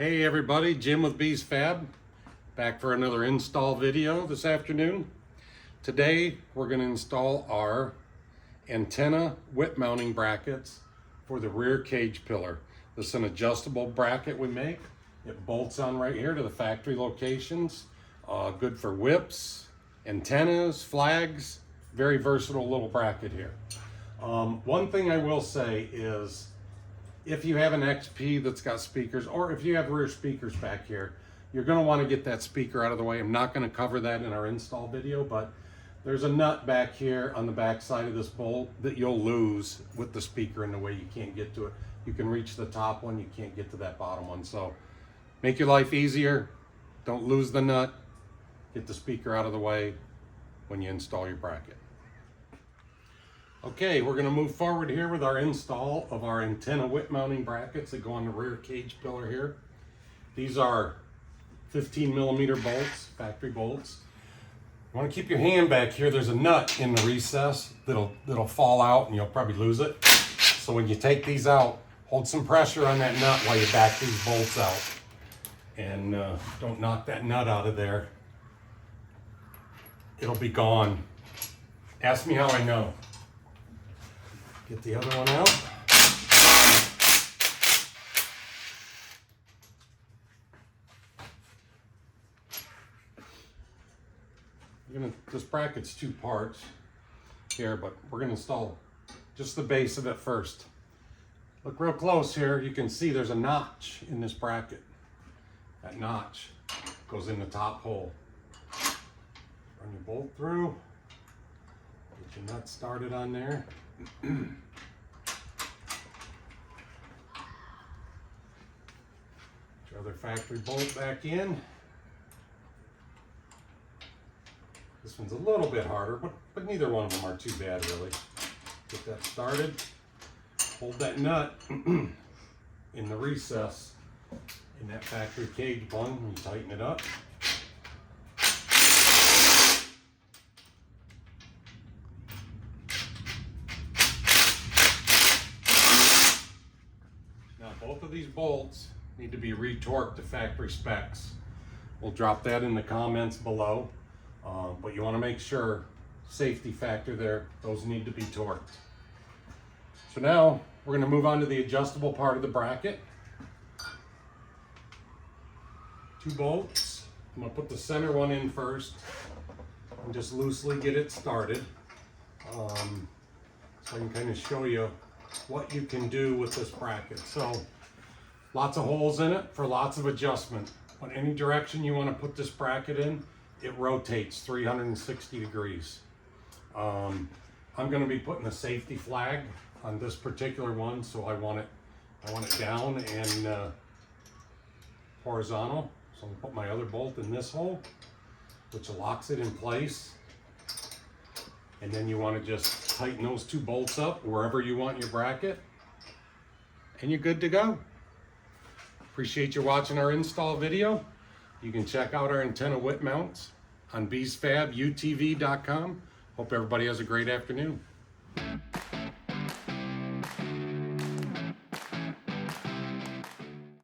Hey everybody, Jim with FAB, back for another install video this afternoon. Today we're going to install our antenna whip mounting brackets for the rear cage pillar. This is an adjustable bracket we make. It bolts on right here to the factory locations. Good for whips, antennas, flags, very versatile little bracket here. One thing I will say is, if you have an XP that's got speakers, or if you have rear speakers back here, you're going to want to get that speaker out of the way. I'm not going to cover that in our install video, but there's a nut back here on the back side of this bolt that you'll lose with the speaker in the way. You can't get to it. You can reach the top one, you can't get to that bottom one. So make your life easier. Don't lose the nut. Get the speaker out of the way when you install your bracket. Okay, we're going to move forward here with our install of our antenna whip mounting brackets that go on the rear cage pillar here. These are 15 millimeter bolts, factory bolts. You want to keep your hand back here. There's a nut in the recess that'll fall out and you'll probably lose it. So when you take these out, hold some pressure on that nut while you back these bolts out. And don't knock that nut out of there. It'll be gone. Ask me how I know. Get the other one out. This bracket's two parts here, but we're gonna install just the base of it first. Look real close here. You can see there's a notch in this bracket. That notch goes in the top hole. Run your bolt through. Get your nut started on there. Put your other factory bolt back in. This one's a little bit harder, but neither one of them are too bad really. Get that started. Hold that nut in the recess in that factory cage one and tighten it up. Both of these bolts need to be retorqued to factory specs. We'll drop that in the comments below, but you want to make sure, safety factor there, those need to be torqued. So now we're going to move on to the adjustable part of the bracket. Two bolts. I'm going to put the center one in first and just loosely get it started. So I can kind of show you what you can do with this bracket. So lots of holes in it for lots of adjustment. But any direction you want to put this bracket in, it rotates 360 degrees. I'm going to be putting a safety flag on this particular one, so I want it down and horizontal. So I'm going to put my other bolt in this hole, which locks it in place. And then you want to just tighten those two bolts up wherever you want your bracket, and you're good to go. Appreciate you watching our install video. You can check out our antenna whip mounts on FAB UTV.com. Hope everybody has a great afternoon.